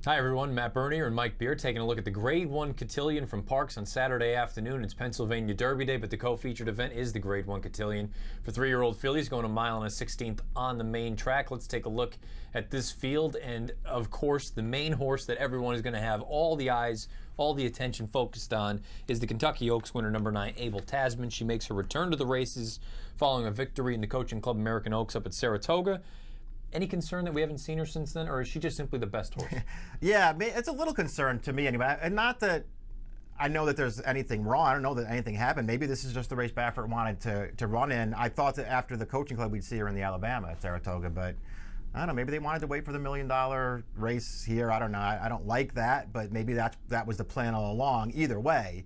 Hi everyone, Matt Bernier and Mike Beer taking a look at the Grade 1 Cotillion from Parx on Saturday afternoon. It's Pennsylvania Derby Day, but the co-featured event is the Grade 1 Cotillion for 3-year-old fillies going a mile and a 16th on the main track. Let's take a look at this field, and of course the main horse that everyone is going to have all the eyes, all the attention focused on is the Kentucky Oaks winner number 9, Abel Tasman. She makes her return to the races following a victory in the Coaching Club American Oaks up at Saratoga. Any concern that we haven't seen her since then, or is she just simply the best horse? Yeah, it's a little concern to me anyway. And not that I know that there's anything wrong. I don't know that anything happened. Maybe this is just the race Baffert wanted to run in. I thought that after the Coaching Club we'd see her in the Alabama at Saratoga, but I don't know. Maybe they wanted to wait for the $1 million race here. I don't know. I don't like that, but maybe that was the plan all along. Either way,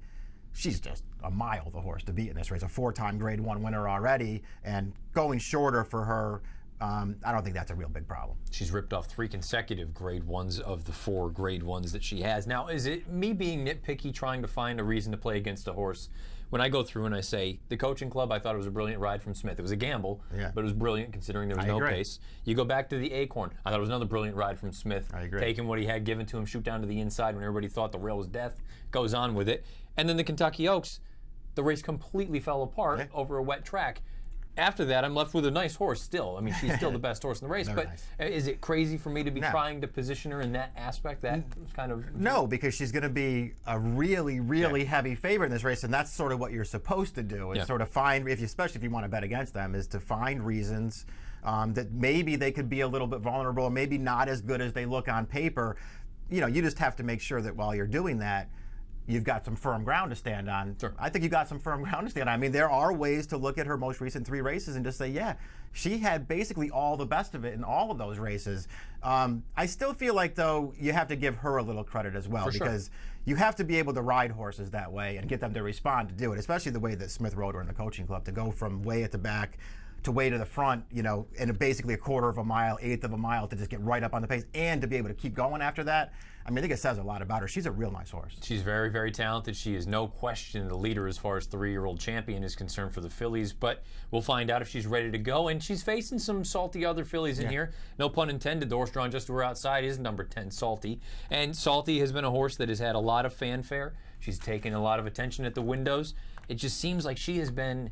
she's just a mile the horse to beat in this race. A 4-time Grade 1 winner already, and going shorter for her, I don't think that's a real big problem. She's ripped off 3 consecutive Grade 1s of the 4 Grade 1s that she has. Now, is it me being nitpicky trying to find a reason to play against a horse? When I go through and I say, the Coaching Club, I thought it was a brilliant ride from Smith. It was a gamble, but it was brilliant considering there was no pace. You go back to the Acorn. I thought it was another brilliant ride from Smith. I agree. Taking what he had given to him, shoot down to the inside when everybody thought the rail was death, goes on with it. And then the Kentucky Oaks, the race completely fell apart over a wet track. After that, I'm left with a nice horse still. I mean, she's still the best horse in the race, but is it crazy for me to be trying to position her in that aspect, that kind of... No, because she's going to be a really, really heavy favorite in this race, and that's sort of what you're supposed to do, is sort of find, especially if you want to bet against them, is to find reasons that maybe they could be a little bit vulnerable, maybe not as good as they look on paper. You know, you just have to make sure that while you're doing that, you've got some firm ground to stand on. Sure. I think you got some firm ground to stand on. I mean, there are ways to look at her most recent 3 races and just say, yeah, she had basically all the best of it in all of those races. I still feel like, though, you have to give her a little credit as well, because you have to be able to ride horses that way and get them to respond to do it, especially the way that Smith rode her in the Coaching Club, to go from way at the back to way to the front, you know, in basically a 1/4 of a mile, 1/8 of a mile, to just get right up on the pace and to be able to keep going after that. I mean, I think it says a lot about her. She's a real nice horse. She's very, very talented. She is no question the leader as far as 3-year-old champion is concerned for the fillies, but we'll find out if she's ready to go. And she's facing some salty other fillies in here. No pun intended. The horse drawn just to her outside is number 10, Salty. And Salty has been a horse that has had a lot of fanfare. She's taken a lot of attention at the windows. It just seems like she has been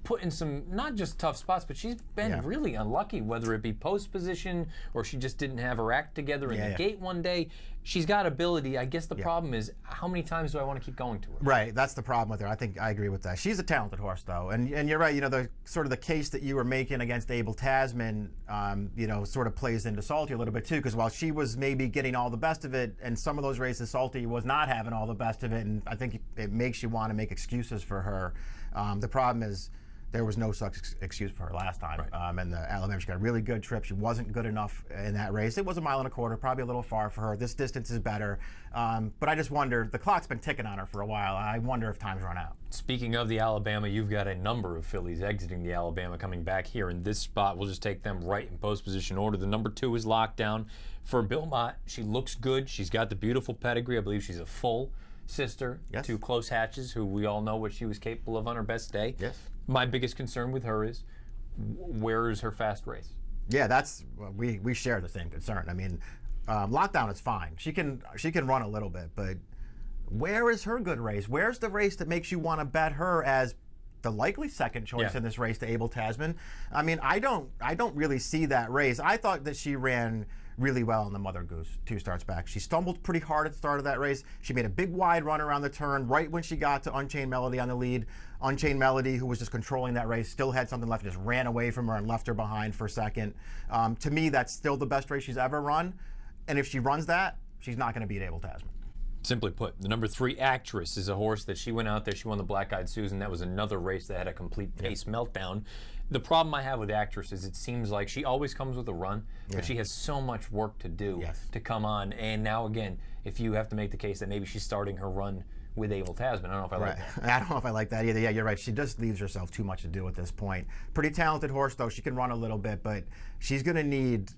put in some, not just tough spots, but she's been really unlucky, whether it be post position or she just didn't have her act together in the gate one day. She's got ability. I guess the problem is, how many times do I want to keep going to her? Right, that's the problem with her. I think I agree with that. She's a talented horse, though, and you're right. You know, the sort of the case that you were making against Abel Tasman, you know, sort of plays into Salty a little bit too, because while she was maybe getting all the best of it, and some of those races Salty was not having all the best of it, and I think it makes you want to make excuses for her. The problem is, there was no such excuse for her last time. And the Alabama, she got a really good trip. She wasn't good enough in that race. It was 1.25 miles, probably a little far for her. This distance is better. But I just wonder, the clock's been ticking on her for a while. I wonder if time's run out. Speaking of the Alabama, you've got a number of fillies exiting the Alabama coming back here in this spot. We'll just take them right in post position order. The number 2 is locked down for Bill Mott. She looks good. She's got the beautiful pedigree. I believe she's a full sister to Close Hatches, who we all know what she was capable of on her best day. My biggest concern with her is, where is her fast race? Yeah, that's, we share the same concern. I mean, lockdown is fine. She can run a little bit, but where is her good race? Where's the race that makes you want to bet her as the likely second choice in this race to Abel Tasman? I mean, I don't really see that race. I thought that she ran really well in the Mother Goose 2 starts back. She stumbled pretty hard at the start of that race. She made a big wide run around the turn right when she got to Unchained Melody on the lead. Unchained Melody, who was just controlling that race, still had something left, just ran away from her and left her behind for a second. To me, that's still the best race she's ever run. And if she runs that, she's not going to beat Abel Tasman. Simply put, the number 3 Actress is a horse that she went out there, she won the Black-Eyed Susan. That was another race that had a complete pace meltdown. The problem I have with Actress is it seems like she always comes with a run, but she has so much work to do to come on. And now again, if you have to make the case that maybe she's starting her run with Abel Tasman, I don't know if I like that. I don't know if I like that either. Yeah, you're right. She just leaves herself too much to do at this point. Pretty talented horse, though. She can run a little bit, but she's going to need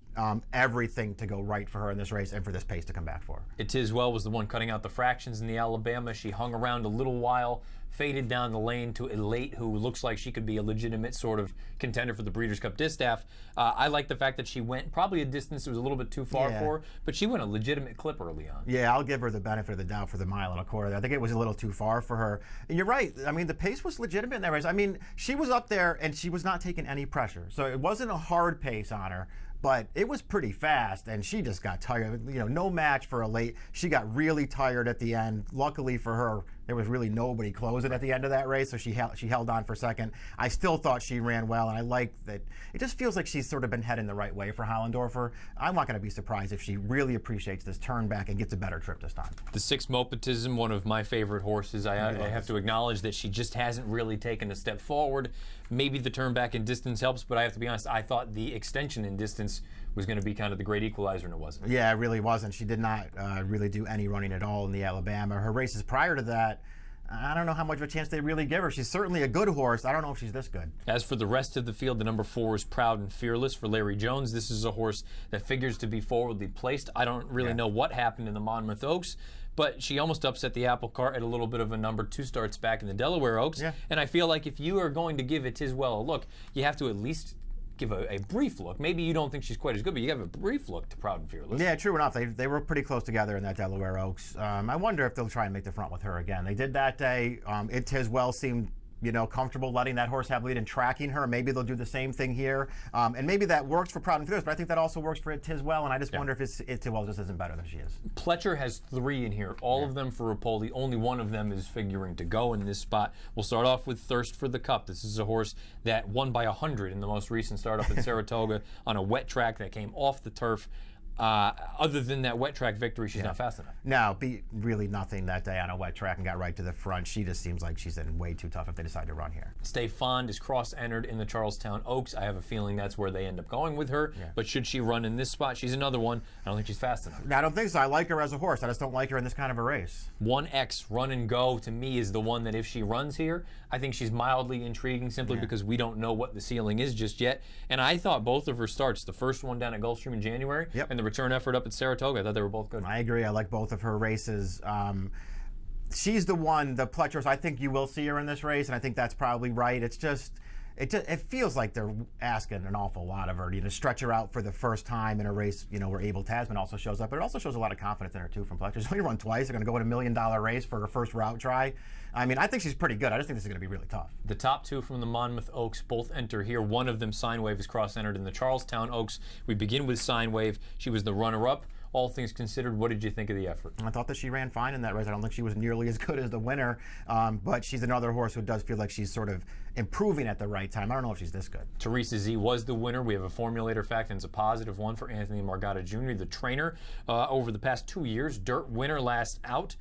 everything to go right for her in this race and for this pace to come back for her. It Tiswell was the one cutting out the fractions in the Alabama. She hung around a little while, faded down the lane to Elate, who looks like she could be a legitimate sort of contender for the Breeders' Cup Distaff. I like the fact that she went probably a distance that was a little bit too far for her, but she went a legitimate clip early on. Yeah, I'll give her the benefit of the doubt for the mile and a quarter. I think it was a little too far for her. And you're right. I mean, the pace was legitimate in that race. I mean, she was up there and she was not taking any pressure. So it wasn't a hard pace on her, but it was pretty fast, and she just got tired. You know, no match for Elate. She got really tired at the end. Luckily for her, there was really nobody closing at the end of that race, so she held on for second. I still thought she ran well, and I like that. It just feels like she's sort of been heading the right way for Hollendorfer. I'm not going to be surprised if she really appreciates this turn back and gets a better trip this time. The 6 Mopetism, one of my favorite horses. I have to acknowledge that she just hasn't really taken a step forward. Maybe the turn back in distance helps, but I have to be honest, I thought the extension in distance was going to be kind of the great equalizer, and it wasn't. Yeah, it really wasn't. She did not really do any running at all in the Alabama. Her races prior to that, I don't know how much of a chance they really give her. She's certainly a good horse. I don't know if she's this good. As for the rest of the field, the number 4 is Proud and Fearless for Larry Jones. This is a horse that figures to be forwardly placed. I don't really know what happened in the Monmouth Oaks, but she almost upset the apple cart at a little bit of a number 2 starts back in the Delaware Oaks. Yeah. And I feel like if you are going to give it Tiswell a look, you have to at least give a brief look. Maybe you don't think she's quite as good, but you have a brief look to Proud and Fearless. Yeah, true enough. They were pretty close together in that Delaware Oaks. I wonder if they'll try and make the front with her again. They did that day. It Tiswell seemed, you know, comfortable letting that horse have lead and tracking her. Maybe they'll do the same thing here. And maybe that works for Proud and Fearless, but I think that also works for It Tiswell, and I just wonder if It Tiswell just isn't better than she is. Pletcher has 3 in here, all of them for Rapoli. Only one of them is figuring to go in this spot. We'll start off with Thirst for the Cup. This is a horse that won by 100 in the most recent start up in Saratoga on a wet track that came off the turf. Other than that wet track victory, she's not fast enough. No, beat really nothing that day on a wet track and got right to the front. She just seems like she's in way too tough if they decide to run here. Stay Fond is cross-entered in the Charlestown Oaks. I have a feeling that's where they end up going with her. But should she run in this spot, she's another one. I don't think she's fast enough. I don't think so. I like her as a horse. I just don't like her in this kind of a race. 1X Run and Go to me is the one that if she runs here, I think she's mildly intriguing simply because we don't know what the ceiling is just yet. And I thought both of her starts, the first one down at Gulfstream in January and the return effort up at Saratoga, I thought they were both good. I agree. I like both of her races. She's the one, the Pletchers, I think you will see her in this race, and I think that's probably right. It's just, it feels like they're asking an awful lot of her, you know, stretch her out for the first time in a race, you know, where Abel Tasman also shows up. But it also shows a lot of confidence in her, too, from Pletcher. She's only run twice. They're going to go in $1 million race for her first route try. I mean, I think she's pretty good. I just think this is going to be really tough. The top 2 from the Monmouth Oaks both enter here. One of them, Sign-Wave, is cross-entered in the Charlestown Oaks. We begin with Sign-Wave. She was the runner-up. All things considered, what did you think of the effort? I thought that she ran fine in that race. I don't think she was nearly as good as the winner, but she's another horse who does feel like she's sort of improving at the right time. I don't know if she's this good. Teresa Z was the winner. We have a formulator fact, and it's a positive one for Anthony Margata Jr., the trainer. Over the past 2 years, Dirt winner last out.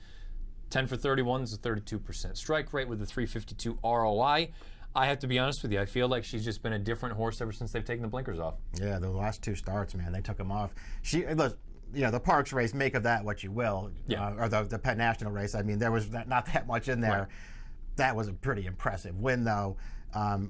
10 for 31 is a 32% strike rate with a 352 ROI. I have to be honest with you. I feel like she's just been a different horse ever since they've taken the blinkers off. Yeah, the last 2 starts, man, they took them off. Look, you know, the Parx race, make of that what you will, or the Penn National race. I mean, there was not that much in there. Right. That was a pretty impressive win, though. And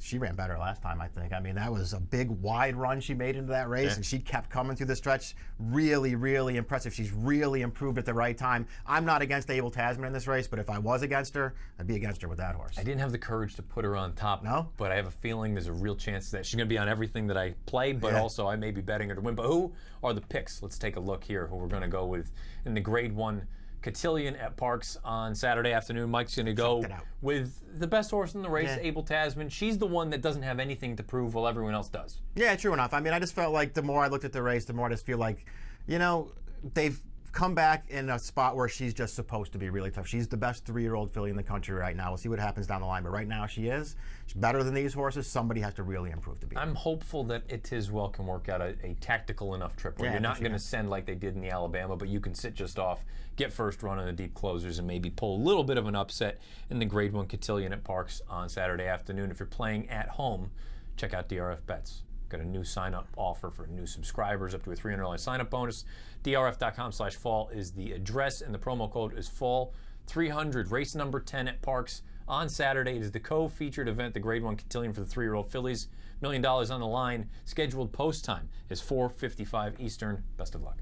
she ran better last time, I think. I mean, that was a big, wide run she made into that race, and she kept coming through the stretch. Really, really impressive. She's really improved at the right time. I'm not against Abel Tasman in this race, but if I was against her, I'd be against her with that horse. I didn't have the courage to put her on top, but I have a feeling there's a real chance that she's going to be on everything that I played, but also I may be betting her to win. But who are the picks? Let's take a look here, who we're going to go with in the Grade 1 Cotillion at Parx on Saturday afternoon. Mike's going to go with the best horse in the race, Abel Tasman. She's the one that doesn't have anything to prove while everyone else does. Yeah, true enough. I mean, I just felt like the more I looked at the race, the more I just feel like, you know, they've come back in a spot where she's just supposed to be really tough. She's the best 3-year-old filly in the country right now. We'll see what happens down the line, but right now she's better than these horses. Somebody has to really improve to beat her. I'm hopeful that It Tiswell can work out a tactical enough trip where you're not going to send like they did in the Alabama, but you can sit just off, get first run on the deep closers, and maybe pull a little bit of an upset in the Grade 1 Cotillion at Parx on Saturday afternoon. If you're playing at home, check out DRF Bets. Got a new sign-up offer for new subscribers, up to a $300 sign-up bonus. DRF.com/fall is the address, and the promo code is fall300. Race number 10 at Parx on Saturday. It is the co-featured event, the Grade 1 Cotillion for the 3-year-old fillies. $1 million on the line. Scheduled post time is 4:55 Eastern. Best of luck.